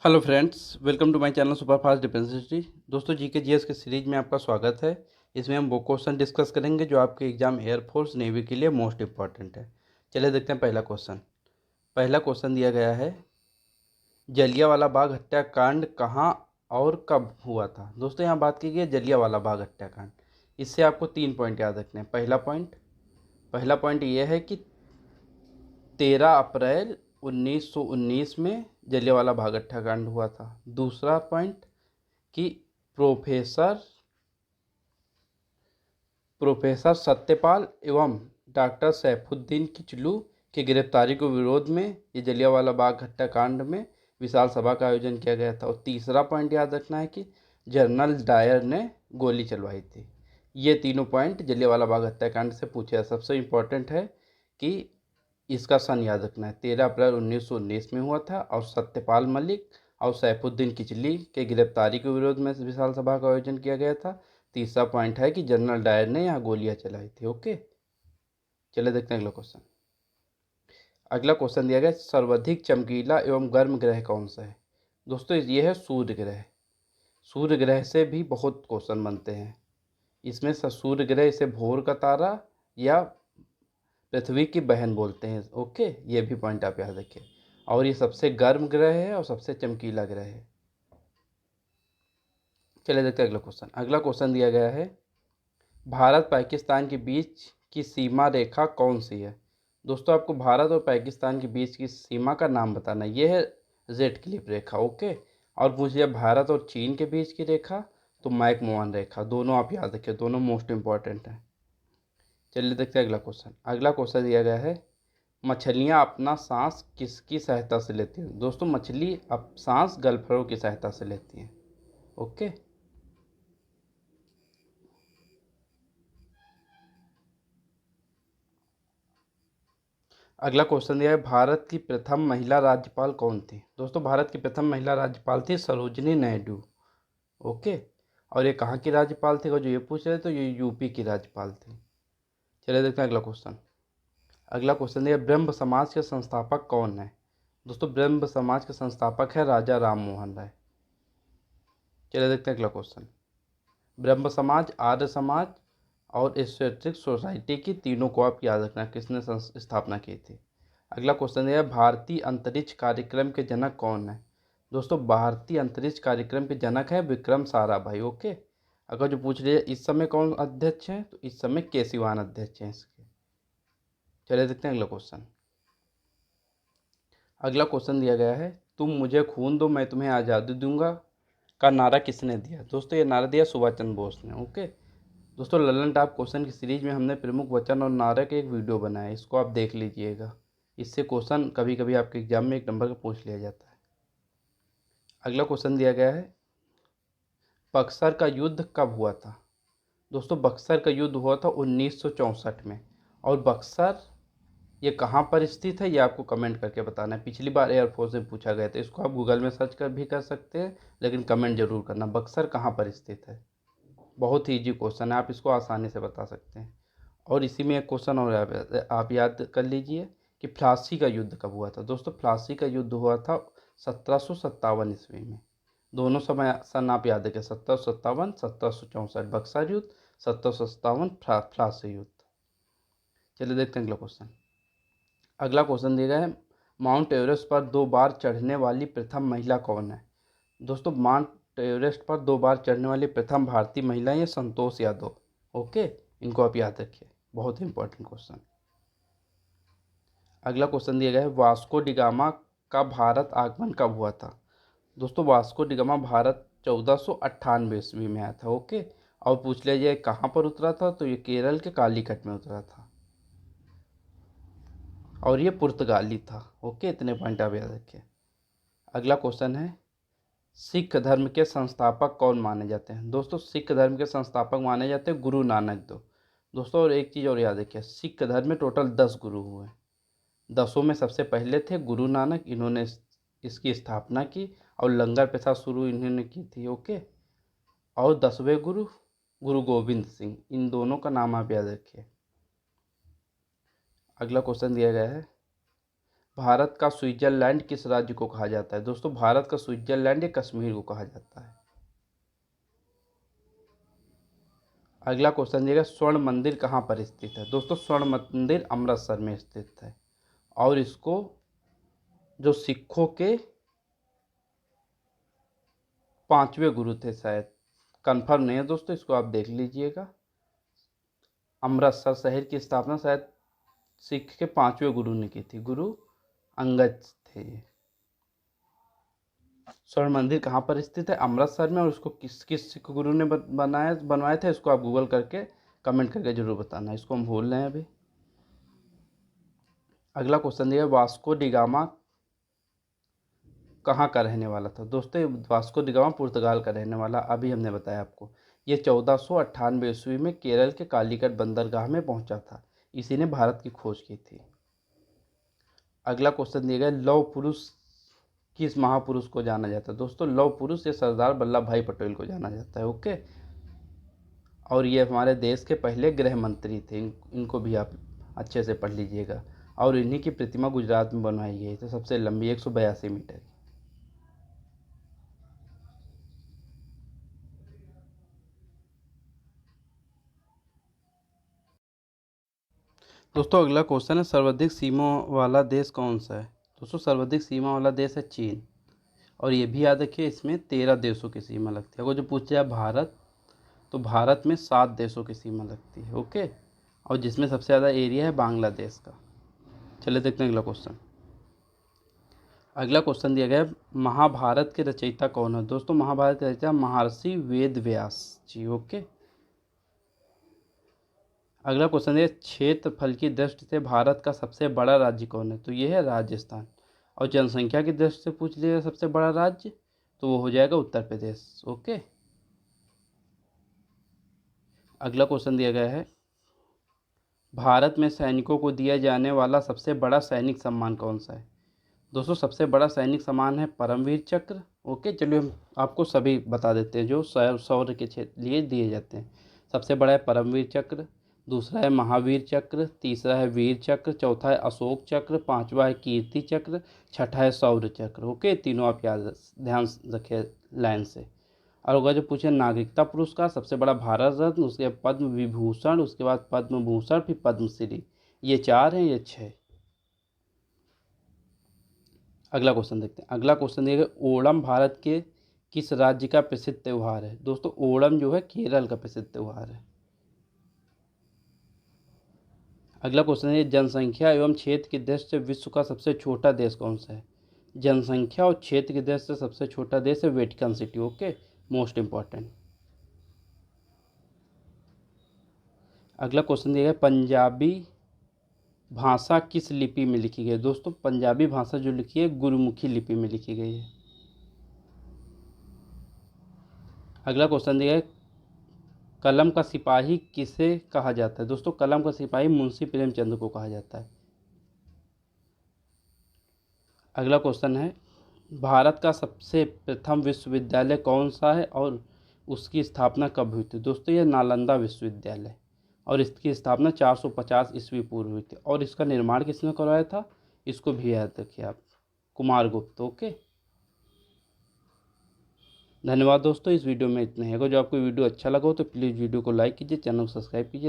Hello friends, welcome to my channel super fast defence history. दोस्तों, GK GS के series में आपका स्वागत है। इसमें हम वो क्वेश्चन डिस्कस करेंगे जो आपके एग्जाम एयरफोर्स नेवी के लिए मोस्ट इंपॉर्टेंट है। चलिए देखते हैं पहला क्वेश्चन दिया गया है, जलियांवाला बाग हत्याकांड कहाँ और कब हुआ था। दोस्तों, यहाँ बात की गई है जलियांवाला बाग हत्याकांड। इससे आपको 3 पॉइंट याद रखने हैं। पहला पॉइंट ये है कि 13 अप्रैल 1919 में जलियांवाला बाग हत्याकांड हुआ था। दूसरा पॉइंट कि प्रोफेसर प्रोफेसर सत्यपाल एवं डॉक्टर सैफुद्दीन किचलू की गिरफ्तारी के विरोध में ये जलियांवाला बाग हत्याकांड में विशाल सभा का आयोजन किया गया था। और तीसरा पॉइंट याद रखना है कि जनरल डायर ने गोली चलवाई थी। ये तीनों पॉइंट जलियांवाला बाग हत्याकांड से पूछे हैं। सबसे इम्पोर्टेंट है कि इसका सन याद रखना है, 13 अप्रैल 1919 में हुआ था और सत्यपाल मलिक और सैफुद्दीन किचली के गिरफ्तारी के विरोध में विशाल सभा का आयोजन किया गया था। तीसरा पॉइंट है कि जनरल डायर ने यहाँ गोलियां चलाई थी। ओके, चलिए देखते हैं अगला क्वेश्चन दिया गया, सर्वाधिक चमकीला एवं गर्म ग्रह कौन सा है। दोस्तों, ये है सूर्य ग्रह। सूर्य ग्रह से भी बहुत क्वेश्चन बनते हैं। इसमें सूर्य ग्रह इसे भोर का तारा या पृथ्वी की बहन बोलते हैं। ओके, ये भी पॉइंट आप याद रखिए। और ये सबसे गर्म ग्रह है और सबसे चमकीला ग्रह है। चलिए देखते हैं अगला क्वेश्चन दिया गया है, भारत पाकिस्तान के बीच की सीमा रेखा कौन सी है। दोस्तों, आपको भारत और पाकिस्तान के बीच की सीमा का नाम बताना है। ये है जेड क्लिप रेखा। ओके, और पूछिए भारत और चीन के बीच की रेखा, तो मैकमोहन रेखा। दोनों आप याद रखिए, दोनों मोस्ट इंपॉर्टेंट हैं। चलिए देखते हैं अगला क्वेश्चन दिया गया है, मछलियाँ अपना सांस किसकी सहायता से लेती हैं। दोस्तों, मछली अब सांस गलफड़ों की सहायता से लेती हैं। ओके, अगला क्वेश्चन दिया है, भारत की प्रथम महिला राज्यपाल कौन थी। दोस्तों, भारत की प्रथम महिला राज्यपाल थी सरोजिनी नायडू। ओके, और ये कहाँ की राज्यपाल थी, और जो ये पूछ रहे तो ये यूपी की राज्यपाल थी। चलिए देखते हैं अगला क्वेश्चन दिया, ब्रह्म समाज के संस्थापक कौन है। दोस्तों, ब्रह्म समाज के संस्थापक है राजा राम मोहन राय। चलिए देखते हैं ब्रह्म समाज, आर्य समाज और एस्थेटिक सोसाइटी की तीनों को आप याद रखना, किसने स्थापना की थी। अगला क्वेश्चन है, भारतीय अंतरिक्ष कार्यक्रम के जनक कौन है। दोस्तों, भारतीय अंतरिक्ष कार्यक्रम के जनक है विक्रम साराभाई। ओके, अगर जो पूछ रही है इस समय कौन अध्यक्ष है, तो इस समय के सिवान अध्यक्ष हैं इसके। चलिए देखते हैं अगला क्वेश्चन दिया गया है, तुम मुझे खून दो मैं तुम्हें आज़ादी दूंगा का नारा किसने दिया। दोस्तों, ये नारा दिया सुभाष चंद्र बोस ने। ओके, दोस्तों, ललन टॉप क्वेश्चन की सीरीज में हमने प्रमुख वचन और नारे के एक वीडियो बनाया है, इसको आप देख लीजिएगा। इससे क्वेश्चन कभी कभी आपके एग्जाम में 1 नंबर का पूछ लिया जाता है। अगला क्वेश्चन दिया गया है, बक्सर का युद्ध कब हुआ था। दोस्तों, बक्सर का युद्ध हुआ था 1964 में। और बक्सर ये कहाँ पर स्थित है, ये आपको कमेंट करके बताना है। पिछली बार एयरफोर्स में पूछा गया था, इसको आप गूगल में सर्च कर भी कर सकते हैं, लेकिन कमेंट जरूर करना, बक्सर कहाँ पर स्थित है। बहुत ही ईजी क्वेश्चन है, आप इसको आसानी से बता सकते हैं। और इसी में एक क्वेश्चन और आप याद कर लीजिए कि प्लासी का युद्ध कब हुआ था। दोस्तों, प्लासी का युद्ध हुआ था 1757 ईस्वी में। दोनों समय सन आप याद रखें, 1757, 1764 बक्सर युद्ध, 1757 प्लासी युद्ध। चलिए देखते हैं अगला क्वेश्चन दिया गया है, माउंट एवरेस्ट पर 2 बार चढ़ने वाली प्रथम महिला कौन है। दोस्तों, माउंट एवरेस्ट पर 2 बार चढ़ने वाली प्रथम भारतीय महिला है संतोष यादव। ओके, इनको आप याद रखिए, बहुत ही इंपॉर्टेंट क्वेश्चन। अगला क्वेश्चन दिया गया है, वास्को डिगामा का भारत आगमन कब हुआ था। दोस्तों, वास्को डिगामा भारत 1498 ईस्वी में आया था। ओके, और पूछ लिया जाए कहाँ पर उतरा था, तो ये केरल के कालीकट में उतरा था और ये पुर्तगाली था। ओके, इतने पॉइंट आप याद रखिए। अगला क्वेश्चन है, सिख धर्म के संस्थापक कौन माने जाते हैं। दोस्तों, सिख धर्म के संस्थापक माने जाते हैं गुरु नानक देव। दोस्तों, और एक चीज़ और याद रखिए, सिख धर्म में टोटल 10 गुरु हुए। 10 में सबसे पहले थे गुरु नानक, इन्होंने इसकी स्थापना की और लंगर प्रथा शुरू इन्होंने की थी। ओके, और 10वें गुरु गुरु गोविंद सिंह, इन दोनों का नाम आप याद रखिए। अगला क्वेश्चन दिया गया है, भारत का स्विट्जरलैंड किस राज्य को कहा जाता है? दोस्तों भारत का स्विट्जरलैंड या कश्मीर को कहा जाता है। अगला क्वेश्चन दिएगा, स्वर्ण मंदिर कहाँ पर स्थित है? दोस्तों स्वर्ण मंदिर अमृतसर में स्थित है और इसको जो सिखों के 5वें गुरु थे, शायद कंफर्म नहीं है दोस्तों, इसको आप देख लीजिएगा। अमृतसर शहर की स्थापना शायद सिख के 5वें गुरु ने की थी, गुरु अंगद थे। स्वर्ण मंदिर कहाँ पर स्थित है? अमृतसर में। और उसको किस किस सिख गुरु ने बनवाया था, इसको आप गूगल करके कमेंट करके जरूर बताना, इसको हम भूल रहे हैं अभी। अगला क्वेश्चन दिया, वास्को डिगामा कहाँ का रहने वाला था? दोस्तों वास्को डिगामा पुर्तगाल का रहने वाला, अभी हमने बताया आपको। ये 1498 ईस्वी में केरल के कालीकट बंदरगाह में पहुंचा था, इसी ने भारत की खोज की थी। अगला क्वेश्चन दिया गया, लौह पुरुष किस महापुरुष को जाना जाता है? दोस्तों लौह पुरुष ये सरदार वल्लभ भाई पटेल को जाना जाता है। ओके, और ये हमारे देश के पहले गृह मंत्री थे, इनको भी आप अच्छे से पढ़ लीजिएगा। और इन्हीं की प्रतिमा गुजरात में बनवाई गई थी, सबसे लंबी 182 मीटर की। दोस्तों अगला क्वेश्चन है, सर्वाधिक सीमा वाला देश कौन सा है? दोस्तों सर्वाधिक सीमा वाला देश है चीन। और ये भी याद रखिए, इसमें 13 देशों की सीमा लगती है। अगर जो पूछा जाए भारत, तो भारत में 7 देशों की सीमा लगती है। ओके, और जिसमें सबसे ज़्यादा एरिया है बांग्लादेश का। चलिए देखते हैं अगला क्वेश्चन। अगला क्वेश्चन दिया गया है, महाभारत के रचयिता कौन है? दोस्तों महाभारत के रचयिता महर्षि वेद व्यास जी। ओके, अगला क्वेश्चन है, क्षेत्रफल की दृष्टि से भारत का सबसे बड़ा राज्य कौन है? तो ये है राजस्थान। और जनसंख्या की दृष्टि से पूछ लिया सबसे बड़ा राज्य, तो वो हो जाएगा उत्तर प्रदेश। ओके, अगला क्वेश्चन दिया गया है, भारत में सैनिकों को दिया जाने वाला सबसे बड़ा सैनिक सम्मान कौन सा है? दोस्तों सबसे बड़ा सैनिक सम्मान है परमवीर चक्र। ओके, चलिए हम आपको सभी बता देते हैं जो शौर्य के क्षेत्र लिए दिए जाते हैं। सबसे बड़ा है परमवीर चक्र, दूसरा है महावीर चक्र, तीसरा है वीर चक्र, चौथा है अशोक चक्र, पांचवा है कीर्ति चक्र, छठा है शौर्य चक्र। ओके, तीनों आप याद ध्यान रखें लाइन से। और अगर जो पूछे नागरिकता पुरस्कार, सबसे बड़ा भारत रत्न, उसके बाद पद्म विभूषण, उसके बाद पद्म भूषण, फिर पद्मश्री। ये 4 हैं, ये 6। अगला क्वेश्चन देखते हैं। अगला क्वेश्चन देखिए, ओणम भारत के किस राज्य का प्रसिद्ध त्यौहार है? दोस्तों ओणम जो है केरल का प्रसिद्ध त्यौहार है। अगला क्वेश्चन है, जनसंख्या एवं क्षेत्र की दृष्टि से विश्व का सबसे छोटा देश कौन सा है? जनसंख्या और क्षेत्र की दृष्टि से सबसे छोटा देश है Vatican city. Okay, most important. अगला क्वेश्चन दिया गया, पंजाबी भाषा किस लिपि में लिखी गई है? दोस्तों पंजाबी भाषा जो लिखी है गुरुमुखी लिपि में लिखी गई है। अगला क्वेश्चन दिया है, कलम का सिपाही किसे कहा जाता है? दोस्तों कलम का सिपाही मुंशी प्रेमचंद को कहा जाता है। अगला क्वेश्चन है, भारत का सबसे प्रथम विश्वविद्यालय कौन सा है और उसकी स्थापना कब हुई थी? दोस्तों ये नालंदा विश्वविद्यालय, और इसकी स्थापना 450 ईस्वी पूर्व हुई थी। और इसका निर्माण किसने करवाया था? इसको भी याद रखिए आप, कुमारगुप्त। ओके, धन्यवाद दोस्तों, इस वीडियो में इतना ही। अगर जो आपको वीडियो अच्छा लगा हो तो प्लीज़ वीडियो को लाइक कीजिए, चैनल को सब्सक्राइब कीजिए।